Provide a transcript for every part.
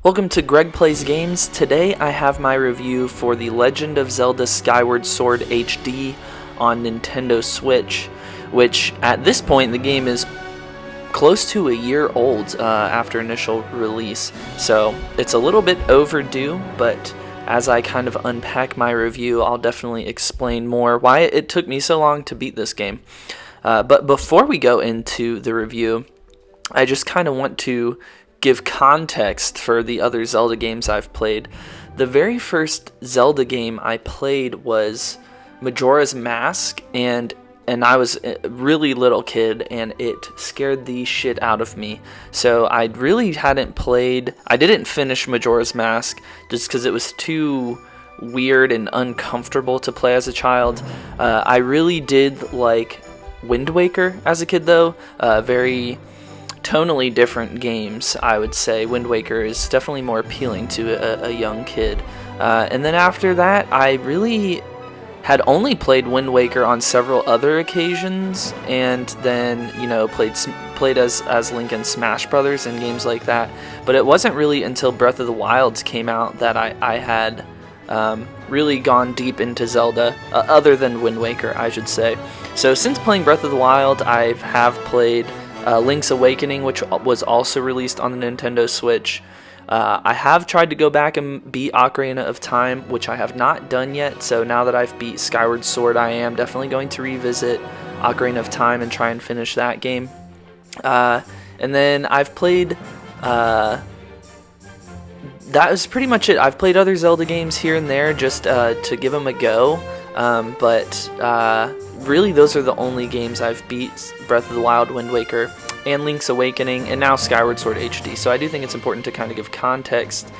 Welcome to Greg Plays Games. Today I have my review for the Legend of Zelda Skyward Sword HD on Nintendo Switch, which at this point the game is close to a year old after initial release. So it's a little bit overdue, but as I kind of unpack my review, I'll definitely explain more why it took me so long to beat this game. But before we go into the review, I just kind of want to give context for the other Zelda games I've played. The very first Zelda game I played was Majora's Mask, and I was a really little kid, and it scared the shit out of me. So I really I didn't finish Majora's Mask just because it was too weird and uncomfortable to play as a child. I really did like Wind Waker as a kid though. Very tonally different games, I would say. Wind Waker is definitely more appealing to a young kid. And then after that, I really had only played Wind Waker on several other occasions, and then, played as Link in Smash Brothers and games like that. But it wasn't really until Breath of the Wild came out that I had really gone deep into Zelda, other than Wind Waker, I should say. So since playing Breath of the Wild, I have played Link's Awakening, which was also released on the Nintendo Switch. I have tried to go back and beat Ocarina of Time, which I have not done yet, so now that I've beat Skyward Sword, I am definitely going to revisit Ocarina of Time and try and finish that game. And then I've played... that was pretty much it. I've played other Zelda games here and there just to give them a go, but really those are the only games I've beat: Breath of the Wild, Wind Waker, and Link's Awakening, and now Skyward Sword HD. So I do think it's important to kind of give context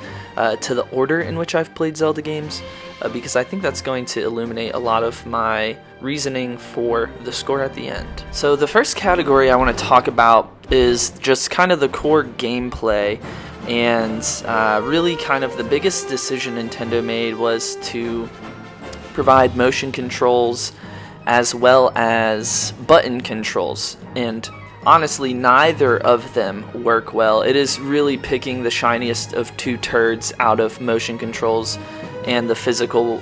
to the order in which I've played Zelda games, because I think that's going to illuminate a lot of my reasoning for the score at the end. So the first category I want to talk about is just kind of the core gameplay, and really kind of the biggest decision Nintendo made was to provide motion controls as well as button controls, and honestly neither of them work well. It is really picking the shiniest of two turds out of motion controls and the physical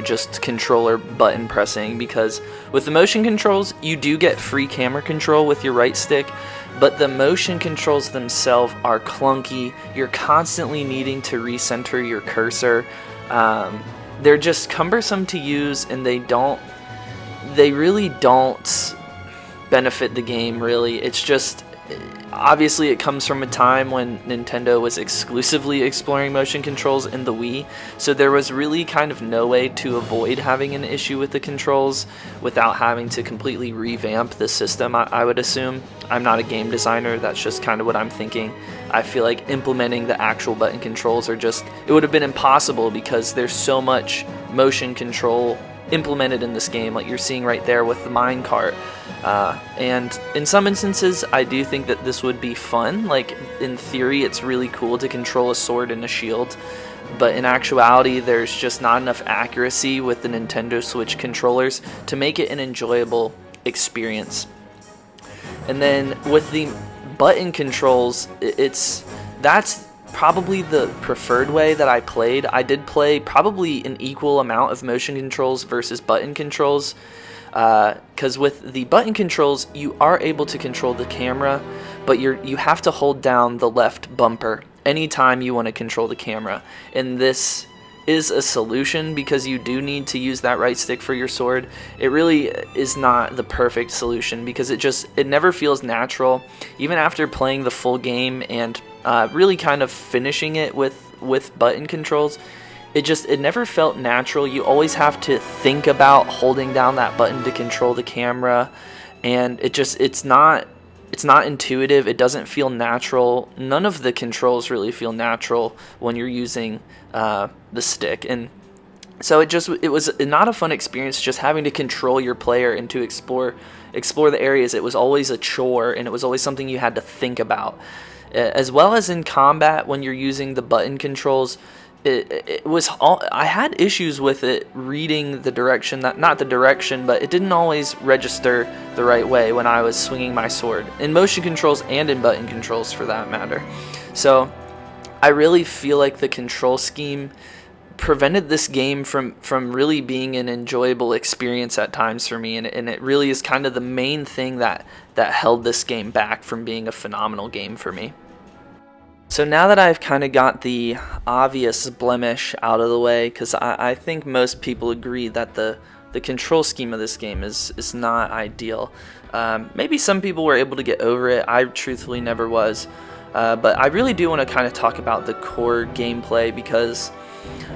just controller button pressing, because with the motion controls you do get free camera control with your right stick, but the motion controls themselves are clunky. You're constantly needing to recenter your cursor. They're just cumbersome to use, and they really don't benefit the game, really. It's just, obviously it comes from a time when Nintendo was exclusively exploring motion controls in the Wii, so there was really kind of no way to avoid having an issue with the controls without having to completely revamp the system, I would assume. I'm not a game designer, that's just kind of what I'm thinking. I feel like implementing the actual button controls it would have been impossible, because there's so much motion control implemented in this game, like you're seeing right there with the minecart. And in some instances, I do think that this would be fun. Like, in theory, it's really cool to control a sword and a shield, but in actuality, there's just not enough accuracy with the Nintendo Switch controllers to make it an enjoyable experience. And then with the button controls, that's probably the preferred way that I played. I did play probably an equal amount of motion controls versus button controls, because with the button controls you are able to control the camera, but you have to hold down the left bumper anytime you want to control the camera, and this is a solution because you do need to use that right stick for your sword. It really is not the perfect solution because it never feels natural. Even after playing the full game and really kind of finishing it with button controls, it never felt natural. You always have to think about holding down that button to control the camera, and it's not intuitive. It doesn't feel natural. None of the controls really feel natural when you're using the stick, and so it was not a fun experience just having to control your player and to explore the areas. It was always a chore, and it was always something you had to think about. As well as in combat, when you're using the button controls, I had issues with it reading the direction, not the direction, but it didn't always register the right way when I was swinging my sword, in motion controls and in button controls for that matter. So I really feel like the control scheme prevented this game from really being an enjoyable experience at times for me, and it really is kind of the main thing that held this game back from being a phenomenal game for me. So now that I've kind of got the obvious blemish out of the way, because I think most people agree that the control scheme of this game is not ideal. Maybe some people were able to get over it. I truthfully never was. But I really do want to kind of talk about the core gameplay, because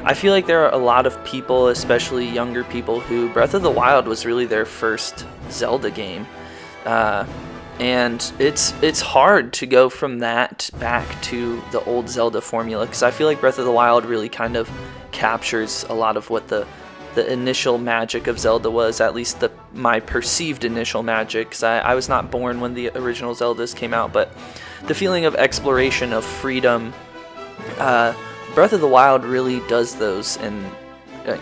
I feel like there are a lot of people, especially younger people, who Breath of the Wild was really their first Zelda game. And it's hard to go from that back to the old Zelda formula, because I feel like Breath of the Wild really kind of captures a lot of what the initial magic of Zelda was, at least my perceived initial magic, because I was not born when the original Zeldas came out, but the feeling of exploration, of freedom, Breath of the Wild really does those and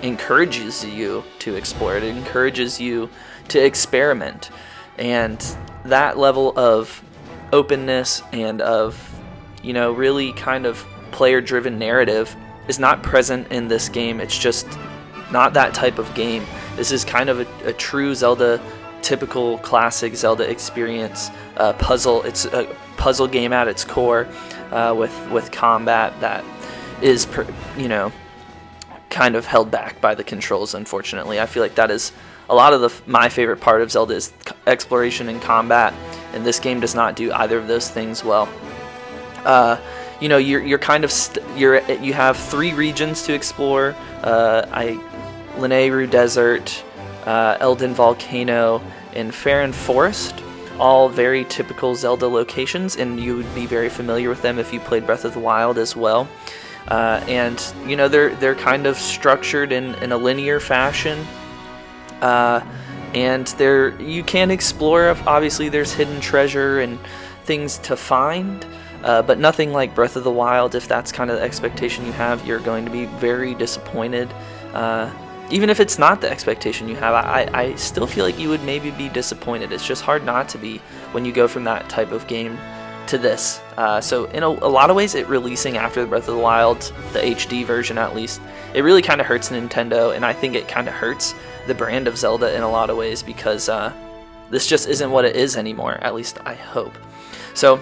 encourages you to explore. It encourages you to experiment, and that level of openness and of, really kind of player-driven narrative is not present in this game. It's just not that type of game. This is kind of a true Zelda, typical classic Zelda experience. Puzzle. It's a puzzle game at its core, with combat that is, kind of held back by the controls. Unfortunately, I feel like that is a lot of my favorite part of Zelda is exploration and combat, and this game does not do either of those things well. You're kind of you have 3 regions to explore. Lanayru Desert, Elden Volcano, and Farron Forest, all very typical Zelda locations, and you would be very familiar with them if you played Breath of the Wild as well. And they're kind of structured in a linear fashion, and you can explore. Obviously, there's hidden treasure and things to find, but nothing like Breath of the Wild. If that's kind of the expectation you have, you're going to be very disappointed. Even if it's not the expectation you have, I still feel like you would maybe be disappointed. It's just hard not to be when you go from that type of game to this. So in a lot of ways, it releasing after the Breath of the Wild, the HD version at least, it really kind of hurts Nintendo, and I think it kind of hurts the brand of Zelda in a lot of ways, because this just isn't what it is anymore, at least I hope. So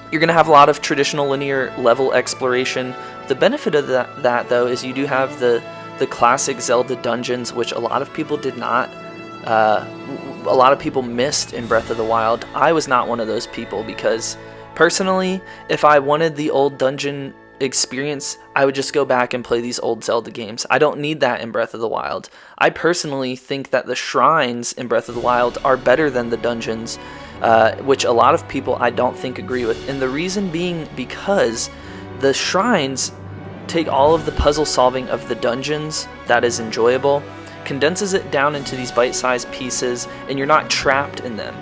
you're going to have a lot of traditional linear level exploration. The benefit of that though, is you do have the classic Zelda Dungeons, which a lot of people did not, a lot of people missed in Breath of the Wild. I was not one of those people, because personally, if I wanted the old dungeon experience, I would just go back and play these old Zelda games. I don't need that in Breath of the Wild. I personally think that the shrines in Breath of the Wild are better than the dungeons, which a lot of people I don't think agree with. And the reason being because the shrines take all of the puzzle solving of the dungeons that is enjoyable, condenses it down into these bite-sized pieces, and you're not trapped in them.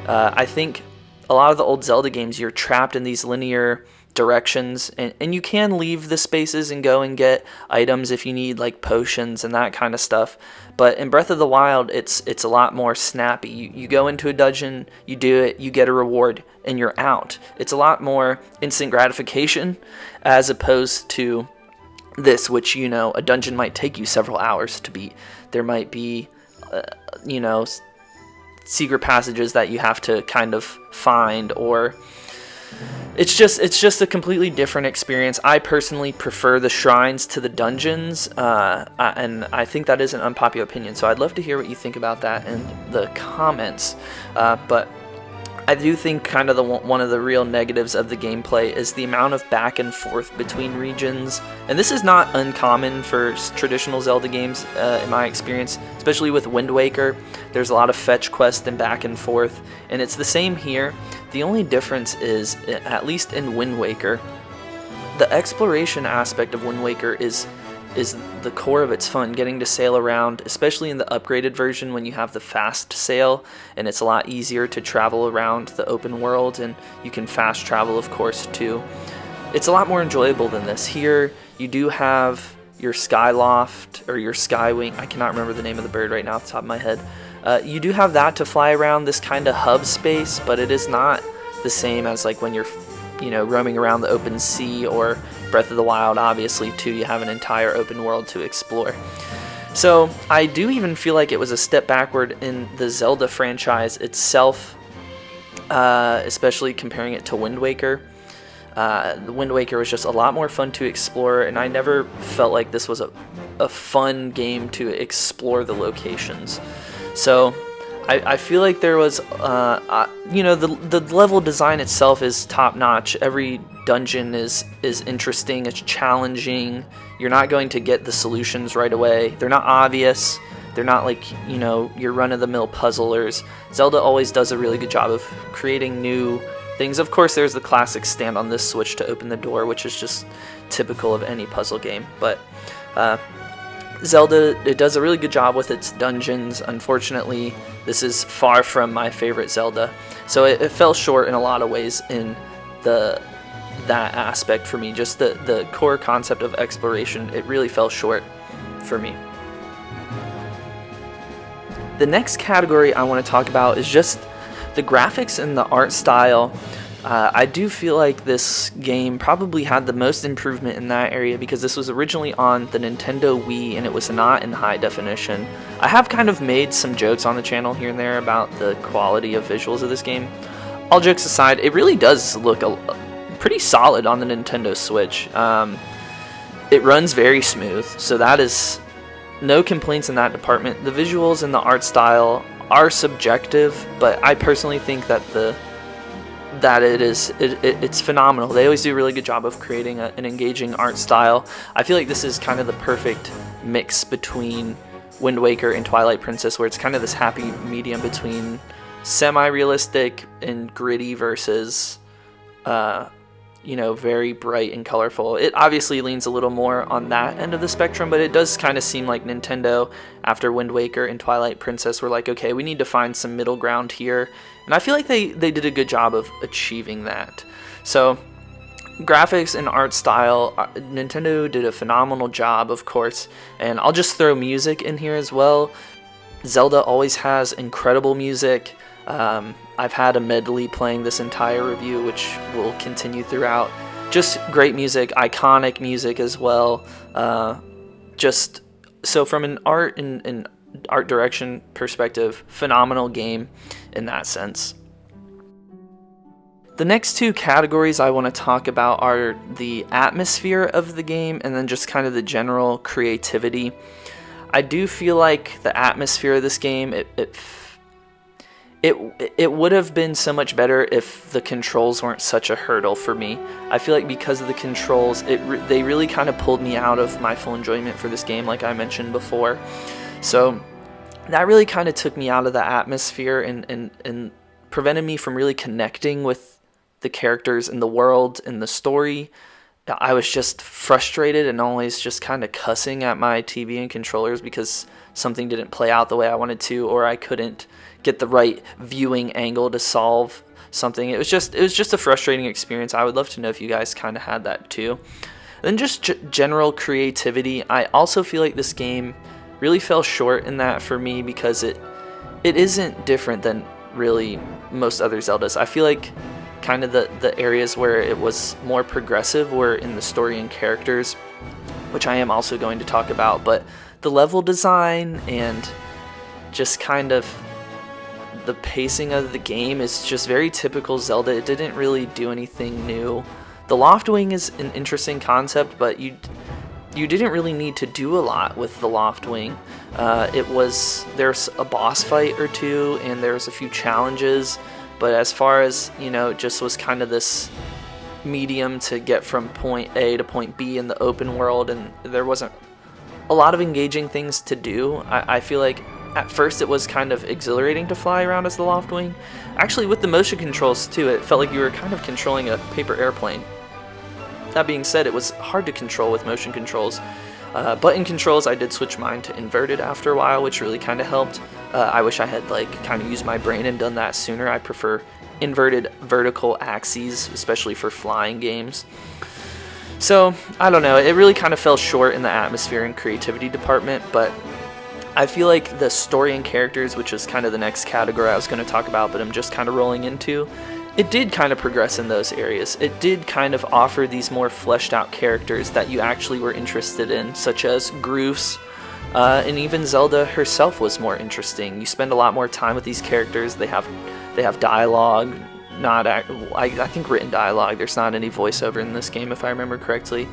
I think a lot of the old Zelda games, you're trapped in these linear directions, and you can leave the spaces and go and get items if you need, like potions and that kind of stuff. But in Breath of the Wild, it's a lot more snappy. You go into a dungeon, you do it, you get a reward, and you're out. It's a lot more instant gratification, as opposed to this, which, a dungeon might take you several hours to beat. There might be, secret passages that you have to kind of find, or it's just a completely different experience. I personally prefer the shrines to the dungeons, and I think that is an unpopular opinion, so I'd love to hear what you think about that in the comments. But I do think kind of one of the real negatives of the gameplay is the amount of back and forth between regions, and this is not uncommon for traditional Zelda games, in my experience, especially with Wind Waker. There's a lot of fetch quest and back and forth, and it's the same here. The only difference is, at least in Wind Waker, the exploration aspect of Wind Waker is the core of its fun, getting to sail around, especially in the upgraded version when you have the fast sail, and it's a lot easier to travel around the open world, and you can fast travel, of course, too. It's a lot more enjoyable than this. Here, you do have your Skyloft, or your Skywing, I cannot remember the name of the bird right now off the top of my head. You do have that to fly around this kind of hub space, but it is not the same as like when you're roaming around the open sea, or Breath of the Wild, obviously, too. You have an entire open world to explore. So I do even feel like it was a step backward in the Zelda franchise itself, especially comparing it to Wind Waker. The Wind Waker was just a lot more fun to explore, and I never felt like this was a fun game to explore the locations. So I feel like there was, the level design itself is top notch. Every dungeon is interesting, it's challenging. You're not going to get the solutions right away. They're not obvious. They're not like, your run-of-the-mill puzzlers. Zelda always does a really good job of creating new things. Of course, there's the classic stand on this switch to open the door, which is just typical of any puzzle game. But Zelda, it does a really good job with its dungeons. Unfortunately, this is far from my favorite Zelda. So it fell short in a lot of ways in that aspect for me. Just the core concept of exploration, it really fell short for me. The next category I want to talk about is just the graphics and the art style. I do feel like this game probably had the most improvement in that area because this was originally on the Nintendo Wii and it was not in high definition. I have kind of made some jokes on the channel here and there about the quality of visuals of this game. All jokes aside, it really does look pretty solid on the Nintendo Switch. It runs very smooth, so that is no complaints in that department. The visuals and the art style are subjective, but I personally think that it's phenomenal. They always do a really good job of creating an engaging art style. I feel like this is kind of the perfect mix between Wind Waker and Twilight Princess, where it's kind of this happy medium between semi-realistic and gritty versus very bright and colorful. It obviously leans a little more on that end of the spectrum, but it does kind of seem like Nintendo, after Wind Waker and Twilight Princess, were like, okay, we need to find some middle ground here. And I feel like they did a good job of achieving that. So, graphics and art style, Nintendo did a phenomenal job, of course. And I'll just throw music in here as well. Zelda always has incredible music. I've had a medley playing this entire review, which will continue throughout. Just great music, iconic music as well. So from an art and art direction perspective, phenomenal game in that sense. The next two categories I want to talk about are the atmosphere of the game and then just kind of the general creativity. I do feel like the atmosphere of this game, it would have been so much better if the controls weren't such a hurdle for me. I feel like because of the controls, they really kind of pulled me out of my full enjoyment for this game, like I mentioned before. So that really kind of took me out of the atmosphere and prevented me from really connecting with the characters in the world and the story. I was just frustrated and always just kind of cussing at my TV and controllers because something didn't play out the way I wanted to, or I couldn't get the right viewing angle to solve something. It was just a frustrating experience. I would love to know if you guys kind of had that too. Then just general creativity. I also feel like this game really fell short in that for me because it isn't different than really most other Zeldas. I feel like kind of the areas where it was more progressive were in the story and characters, which I am also going to talk about, but the level design and just kind of the pacing of the game is just very typical Zelda. It didn't really do anything new. The Loft Wing is an interesting concept, but you didn't really need to do a lot with the Loft Wing. There's a boss fight or two, and there's a few challenges, but as far as, it just was kind of this medium to get from point A to point B in the open world, and there wasn't a lot of engaging things to do. I feel like at first it was kind of exhilarating to fly around as the Loft Wing. Actually, with the motion controls too, it felt like you were kind of controlling a paper airplane. That being said, it was hard to control with motion controls. Button controls, I did switch mine to inverted after a while, which really kind of helped. I wish I had kind of used my brain and done that sooner. I prefer inverted vertical axes, especially for flying games. So, I don't know, it really kind of fell short in the atmosphere and creativity department, but I feel like the story and characters, which is kind of the next category I was going to talk about, but I'm just kind of rolling into, it did kind of progress in those areas. It did kind of offer these more fleshed out characters that you actually were interested in, such as Groose, and even Zelda herself was more interesting. You spend a lot more time with these characters. They have dialogue, I think written dialogue. There's not any voiceover in this game, if I remember correctly.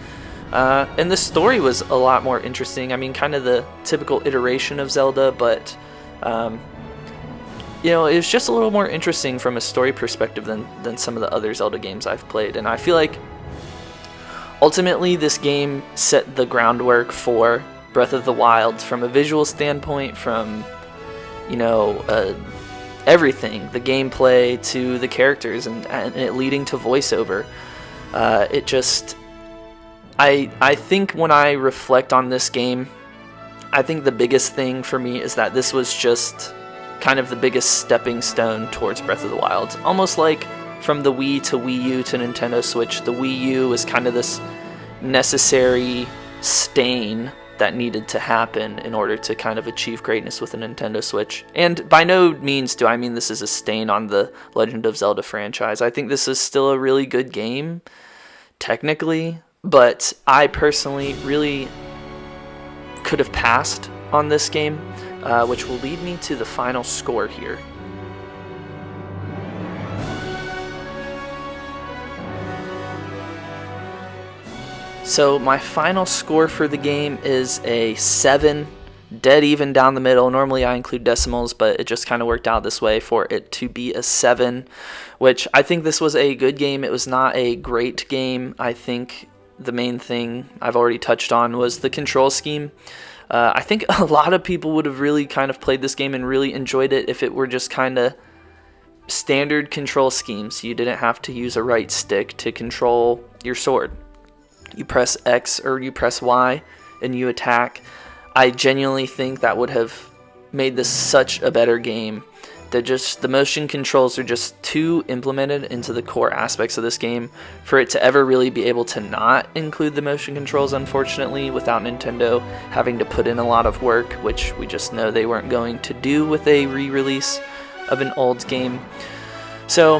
And the story was a lot more interesting. I mean, kind of the typical iteration of Zelda, but you know, it was just a little more interesting from a story perspective than some of the other Zelda games I've played. And I feel like ultimately this game set the groundwork for Breath of the Wild from a visual standpoint, from, you know, everything, the gameplay to the characters, and it leading to voiceover. It just, I think when I reflect on this game, I think the biggest thing for me is that this was just kind of the biggest stepping stone towards Breath of the Wild. Almost like from the Wii to Wii U to Nintendo Switch, the Wii U was kind of this necessary stain that needed to happen in order to kind of achieve greatness with the Nintendo Switch. And by no means do I mean this is a stain on the Legend of Zelda franchise. I think this is still a really good game, technically, but I personally really could have passed on this game, which will lead me to the final score here. So my final score for the game is a 7, dead even down the middle. Normally I include decimals, but it just kind of worked out this way for it to be a 7, which I think this was a good game. It was not a great game. I think the main thing I've already touched on was the control scheme. I think a lot of people would have really kind of played this game and really enjoyed it if it were just kind of standard control schemes. You didn't have to use a right stick to control your sword. You press X or you press Y and you attack. I genuinely think that would have made this such a better game. The motion controls are just too implemented into the core aspects of this game for it to ever really be able to not include the motion controls, unfortunately, without Nintendo having to put in a lot of work, which we just know they weren't going to do with a re-release of an old game. So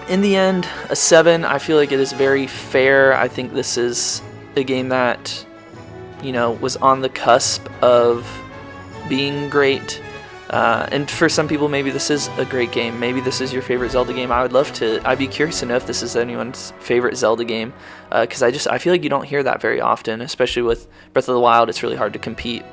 in the end, a 7, I feel like it is very fair. I think this is a game that, you know, was on the cusp of being great. And for some people, maybe this is a great game. Maybe this is your favorite Zelda game. I'd be curious to know if this is anyone's favorite Zelda game, because I feel like you don't hear that very often, especially with Breath of the Wild. It's really hard to compete.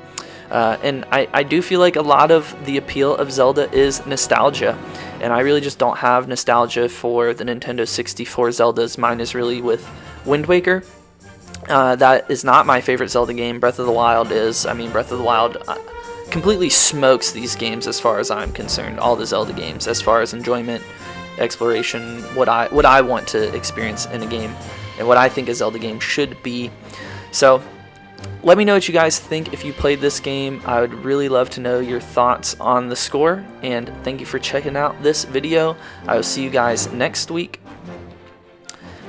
And I do feel like a lot of the appeal of Zelda is nostalgia, and I really just don't have nostalgia for the Nintendo 64 Zeldas. Mine is really with Wind Waker. That is not my favorite Zelda game. Breath of the Wild is. I mean, Breath of the Wild completely smokes these games as far as I'm concerned. All the Zelda games, as far as enjoyment, exploration, what I want to experience in a game, and what I think a Zelda game should be. So let me know what you guys think if you played this game. I would really love to know your thoughts on the score, and thank you for checking out this video. I will see you guys next week.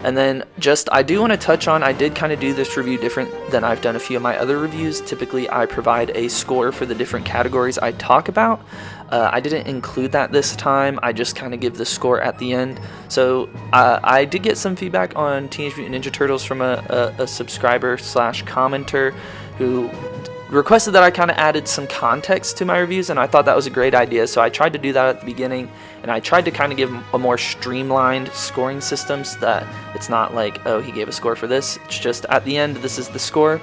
And then I do want to touch on, I did kind of do this review different than I've done a few of my other reviews. Typically I provide a score for the different categories I talk about. I didn't include that this time. I just kind of give the score at the end. So I did get some feedback on Teenage Mutant Ninja Turtles from a subscriber / commenter who requested that I kind of added some context to my reviews, and I thought that was a great idea. So I tried to do that at the beginning, and I tried to kind of give a more streamlined scoring system so that it's not like, oh, he gave a score for this. It's just at the end, this is the score,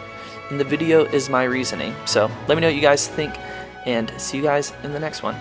and the video is my reasoning. So let me know what you guys think, and see you guys in the next one.